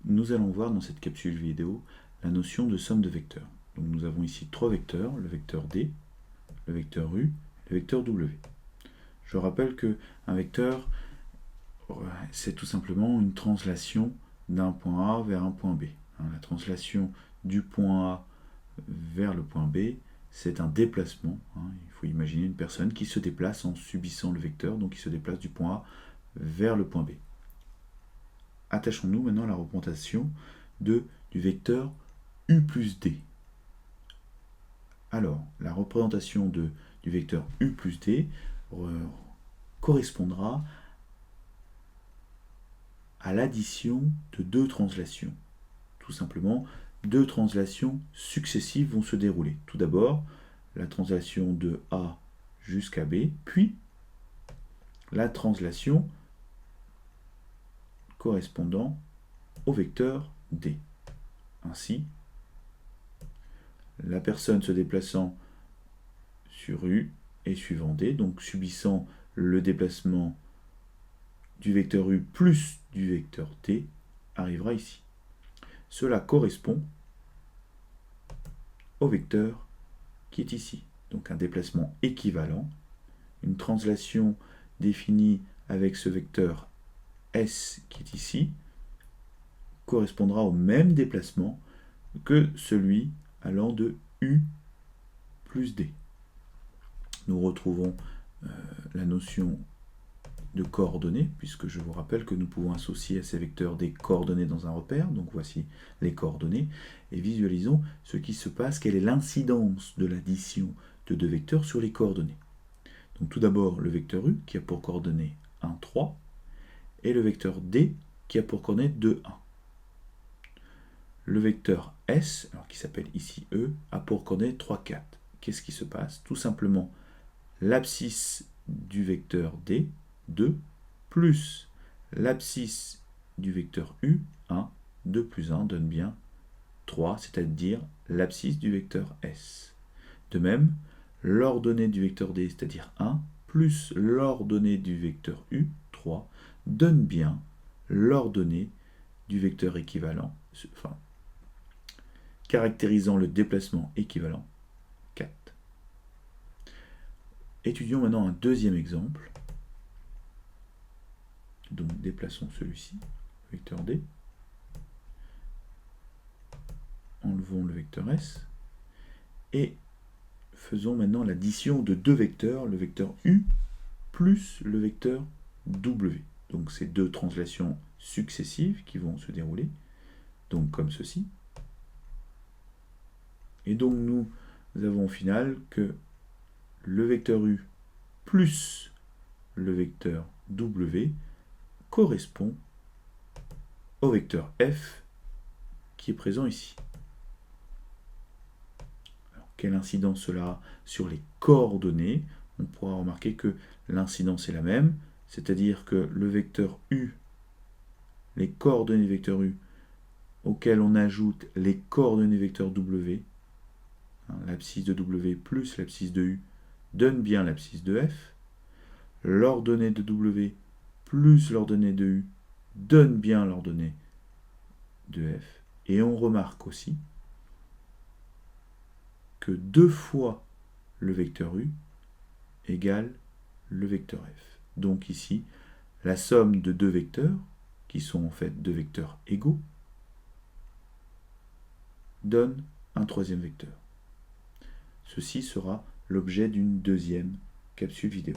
nous allons voir dans cette capsule vidéo la notion de somme de vecteurs. Donc nous avons ici trois vecteurs, le vecteur D, le vecteur U, le vecteur W. Je rappelle qu'un vecteur, c'est tout simplement une translation d'un point A vers un point B. La translation du point A vers le point B, c'est un déplacement. Il faut imaginer une personne qui se déplace en subissant le vecteur, donc il se déplace du point A vers le point B. Attachons-nous maintenant à la représentation du vecteur U plus D. Alors, la représentation du vecteur U plus D correspondra à l'addition de deux translations. Tout simplement, deux translations successives vont se dérouler. Tout d'abord, la translation de A jusqu'à B, puis la translation correspondant au vecteur D. Ainsi, la personne se déplaçant sur U et suivant D, donc subissant le déplacement du vecteur U plus du vecteur D, arrivera ici. Cela correspond au vecteur qui est ici. Donc un déplacement équivalent, une translation définie avec ce vecteur S qui est ici, correspondra au même déplacement que celui allant de U plus D. Nous retrouvons la notion de coordonnées, puisque je vous rappelle que nous pouvons associer à ces vecteurs des coordonnées dans un repère. Donc voici les coordonnées. Et visualisons ce qui se passe, quelle est l'incidence de l'addition de deux vecteurs sur les coordonnées. Donc tout d'abord le vecteur U qui a pour coordonnées 1, 3, et le vecteur D qui a pour coordonnées 2, 1. Le vecteur S, alors qui s'appelle ici E, a pour coordonnées 3, 4. Qu'est-ce qui se passe? Tout simplement l'abscisse du vecteur D, 2, plus l'abscisse du vecteur U, 1, 2 plus 1 donne bien 3, c'est-à-dire l'abscisse du vecteur S. De même, l'ordonnée du vecteur D, c'est-à-dire 1, plus l'ordonnée du vecteur U, 3, donne bien l'ordonnée du vecteur équivalent, enfin, caractérisant le déplacement équivalent, 4. Étudions maintenant un deuxième exemple. Donc déplaçons celui-ci, vecteur D. Enlevons le vecteur S. Et faisons maintenant l'addition de deux vecteurs, le vecteur U plus le vecteur W. Donc ces deux translations successives qui vont se dérouler, donc comme ceci. Et donc nous avons au final que le vecteur U plus le vecteur W correspond au vecteur F qui est présent ici. Alors, quelle incidence cela a sur les coordonnées? On pourra remarquer que l'incidence est la même, c'est-à-dire que le vecteur U, les coordonnées du vecteur U, auxquelles on ajoute les coordonnées du vecteur W, l'abscisse de W plus l'abscisse de U, donne bien l'abscisse de F. L'ordonnée de W plus l'ordonnée de U donne bien l'ordonnée de F. Et on remarque aussi que 2 fois le vecteur U égale le vecteur F. Donc ici, la somme de deux vecteurs, qui sont en fait deux vecteurs égaux, donne un troisième vecteur. Ceci sera l'objet d'une deuxième capsule vidéo.